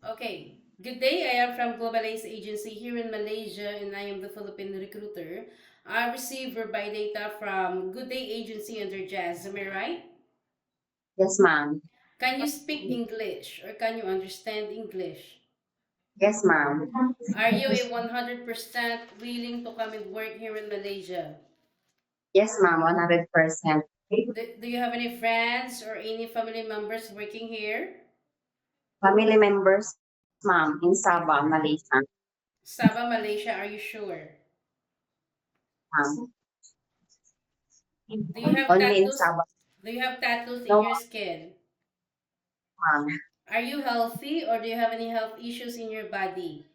Okay. Good day. I am from Global Ace Agency here in Malaysia, and I am the Philippine recruiter. I receive verify data from Good Day Agency under Jazz. Am I right? Yes, ma'am. Can you speak English or can you understand English? Yes, ma'am. Are you a 100% willing to come and work here in Malaysia? Yes, ma'am. 100%. Do you have any friends or any family members working here? Family members, ma'am, in Sabah, Malaysia. Sabah, Malaysia, are you sure? Ma'am. Do you have Only in tattoos? Sabah. Do you have tattoos in No, your skin? ma'am. Are you healthy or do you have any health issues in your body?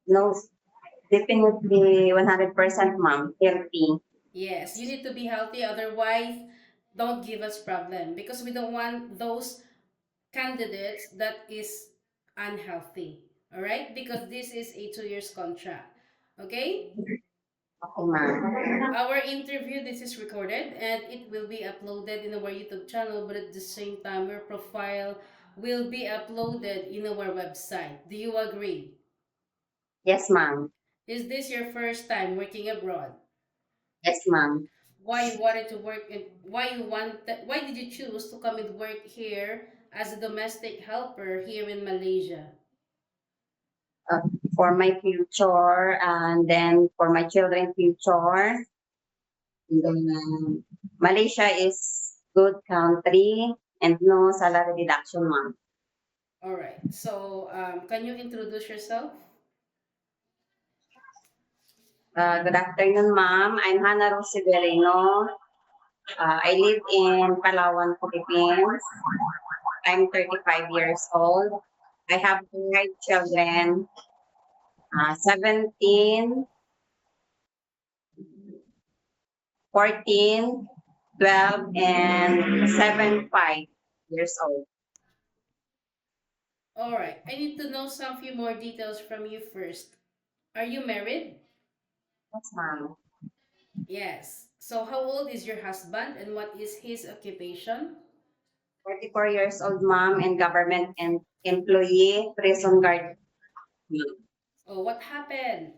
No, definitely 100%, ma'am. Healthy. Yes, you need to be healthy, otherwise, don't give us problem because we don't want those candidates that is unhealthy. All right, because this is a 2 years contract. Okay, Okay, ma'am. our interview this is recorded and it will be uploaded in our YouTube channel, but at the same time, your profile will be uploaded in our website. Do you agree? Yes, ma'am. Is this your first time working abroad? Yes, ma'am. Why you wanted to work in why did you choose to come and work here as a domestic helper here in Malaysia? Uh, for my future and then for my children future. And then, Malaysia is good country and no salary deduction, ma'am. All right, so can you introduce yourself? Good afternoon, ma'am. I'm Hannah Rose Vereno. I live in Palawan, Philippines. I'm 35 years old. I have five children, 17, 14, 12, and 7, 5 years old. All right, I need to know some few more details from you first. Are you married? Yes, ma'am. Yes. So how old is your husband and what is his occupation? 44 years old, ma'am, and government and employee, prison guard. Ma'am. Oh, what happened?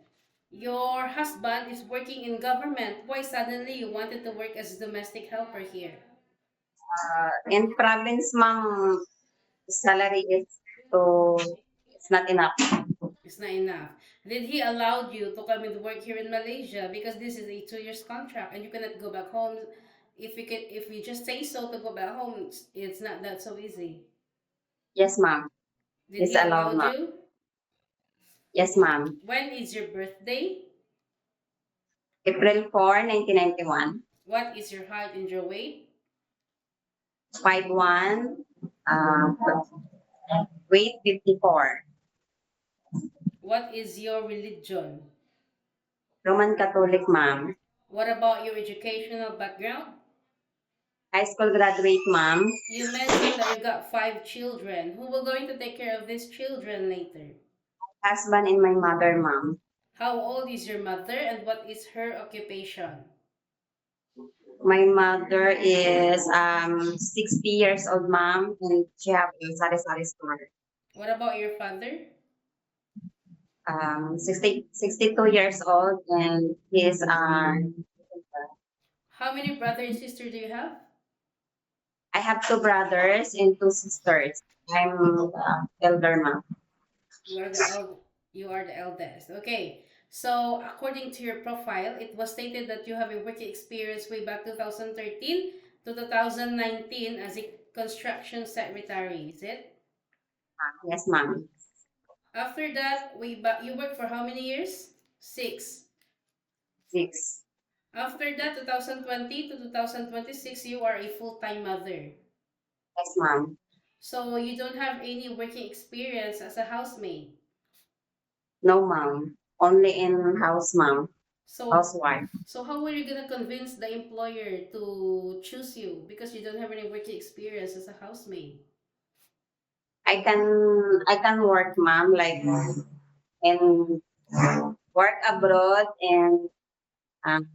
Your husband is working in government. Why suddenly you wanted to work as a domestic helper here? In province, ma'am, salary is to it's not enough. It's not enough. Did he allow you to come and work here in Malaysia because this is a 2 years contract and you cannot go back home? If you just say so to go back home, it's not that so easy. Yes, ma'am. Did It's he allow allowed, ma'am. you? Yes, ma'am. When is your birthday? April 4, 1991. What is your height and your weight? 5'1", uh, weight 54. What is your religion? Roman Catholic, ma'am. What about your educational background? High school graduate, ma'am. You mentioned that you got 5 children. Who will going to take care of these children later? Husband and my mother, ma'am. How old is your mother and what is her occupation? My mother is 60 years old, ma'am, and she have a sari-sari store. What about your father? 62 years old, and he's How many brother and sister do you have? I have two brothers and two sisters. I'm elder, ma'am. You are the you are the eldest. Okay. So according to your profile, it was stated that you have a working experience way back 2013 to 2019 as a construction secretary. Is it? Yes, ma'am. After that, you worked for how many years? 6. 6. After that, 2020 to 2026, you are a full-time mother. Yes, ma'am. So you don't have any working experience as a housemaid. No, ma'am. Only in house, ma'am. So Housewife. so how are you gonna convince the employer to choose you because you don't have any working experience as a housemaid? I can work, ma'am, like in work abroad and um,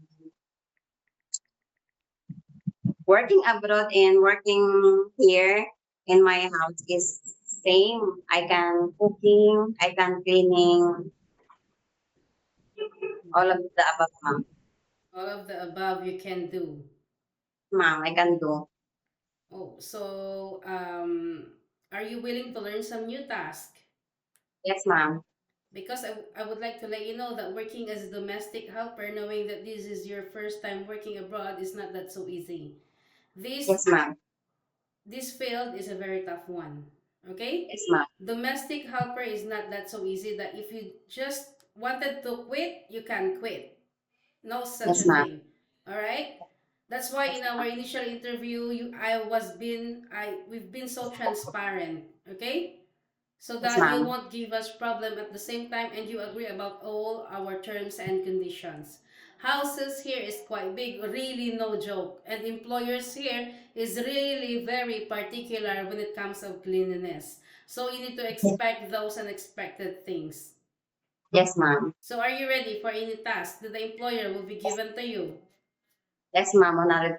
working abroad and working here in my house is same. I can cooking, I can cleaning, all of the above, ma'am. All of the above you can do. Ma'am, I can do. Oh, so are you willing to learn some new task? Yes, ma'am. Because I would like to let you know that working as a domestic helper, knowing that this is your first time working abroad, is not that so easy. This Yes, ma'am. this field is a very tough one. Okay? Yes, ma'am. Domestic helper is not that so easy that if you just wanted to quit, you can quit. No such Yes, a ma'am. thing. All right? That's why in our initial interview, we've been so transparent, okay? So Yes, that you ma'am. won't give us problem at the same time and you agree about all our terms and conditions. Houses here is quite big, really no joke. And employers here is really very particular when it comes of cleanliness. So you need to expect those unexpected things. Yes, ma'am. So are you ready for any task that the employer will be given to you? Yes, ma'am. 100%.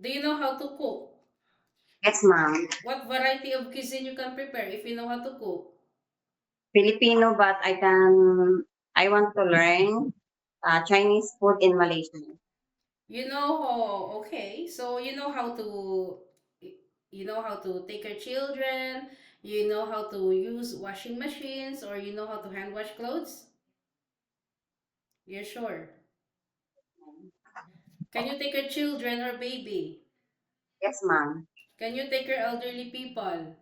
Do you know how to cook? Yes, ma'am. What variety of cuisine you can prepare if you know how to cook? Filipino, but I want to learn Chinese food in Malaysia. You know, okay, so you know how to take care children, you know how to use washing machines, or you know how to hand wash clothes? You're sure? Can you take care children or baby? Yes, ma'am. Can you take care elderly people?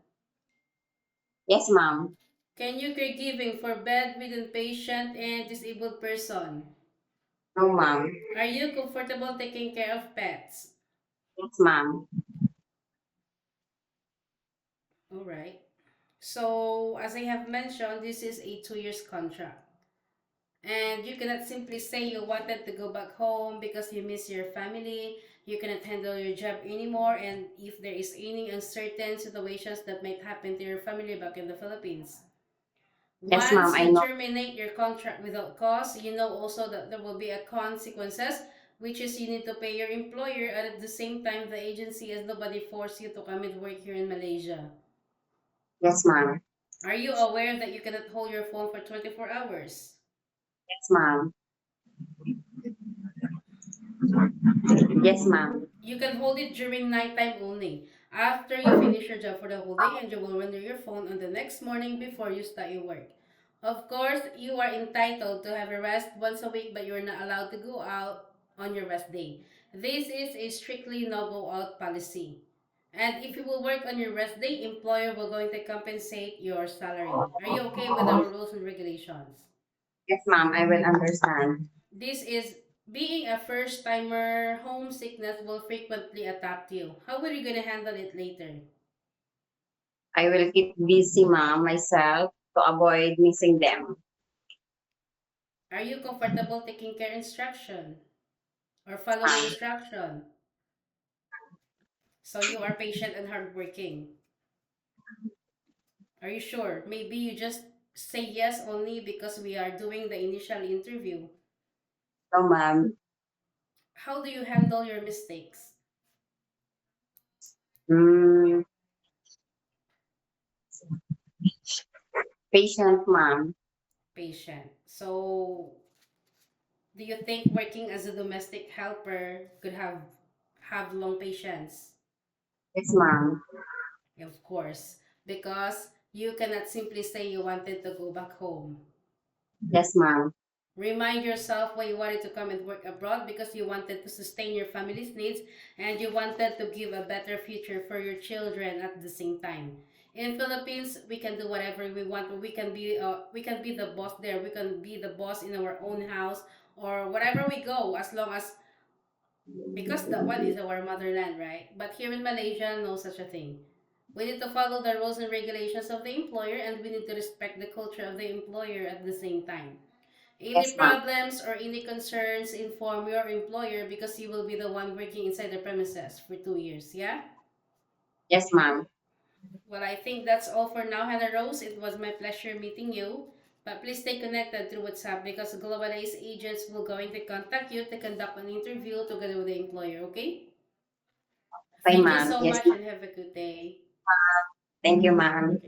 Yes, ma'am. Can you caregiving for bedridden patient and disabled person? No, ma'am. Are you comfortable taking care of pets? Yes, ma'am. All right. So, as I have mentioned, this is a 2 years contract. And you cannot simply say you wanted to go back home because you miss your family, you cannot handle your job anymore, and if there is any uncertain situations that might happen to your family back in the Philippines. Yes, ma'am. Once I you know. terminate your contract without cause, you know also that there will be a consequences, which is you need to pay your employer, and at the same time, the agency has nobody force you to come and work here in Malaysia. Yes, ma'am. Are you aware that you cannot hold your phone for 24 hours? Yes, ma'am. Yes, ma'am. You can hold it during nighttime only. After you finish your job for the whole day, and you will render your phone on the next morning before you start your work. Of course, you are entitled to have a rest once a week, but you are not allowed to go out on your rest day. This is a strictly no go out policy. And if you will work on your rest day, employer will going to compensate your salary. Are you okay with our rules and regulations? Yes, ma'am. I will understand. This is being a first timer, homesickness will frequently attack you. How are you going to handle it later? I will keep busy, ma'am, myself to avoid missing them. Are you comfortable taking care instruction or following instruction? So you are patient and hardworking. Are you sure? Maybe you just say yes only because we are doing the initial interview. No, ma'am. How do you handle your mistakes? Mm, patient, ma'am. Patient. So do you think working as a domestic helper could have long patience? Yes, ma'am. Of course, because you cannot simply say you wanted to go back home. Yes, ma'am. Remind yourself why you wanted to come and work abroad because you wanted to sustain your family's needs and you wanted to give a better future for your children at the same time. In Philippines, we can do whatever we want. We can be the boss there. We can be the boss in our own house or wherever we go as long as because that one is our motherland, right? But here in Malaysia, no such a thing. We need to follow the rules and regulations of the employer and we need to respect the culture of the employer at the same time. Any Yes, ma'am. problems or any concerns, inform your employer because you will be the one working inside the premises for 2 years, yeah? Yes, ma'am. Well, I think that's all for now, Hannah Rose. It was my pleasure meeting you. But please stay connected through WhatsApp because Globalize agents will going to contact you to conduct an interview together with the employer, okay? Bye, Thank you ma'am. so Yes, much ma'am. and have a good day. Thank you, ma'am. Okay.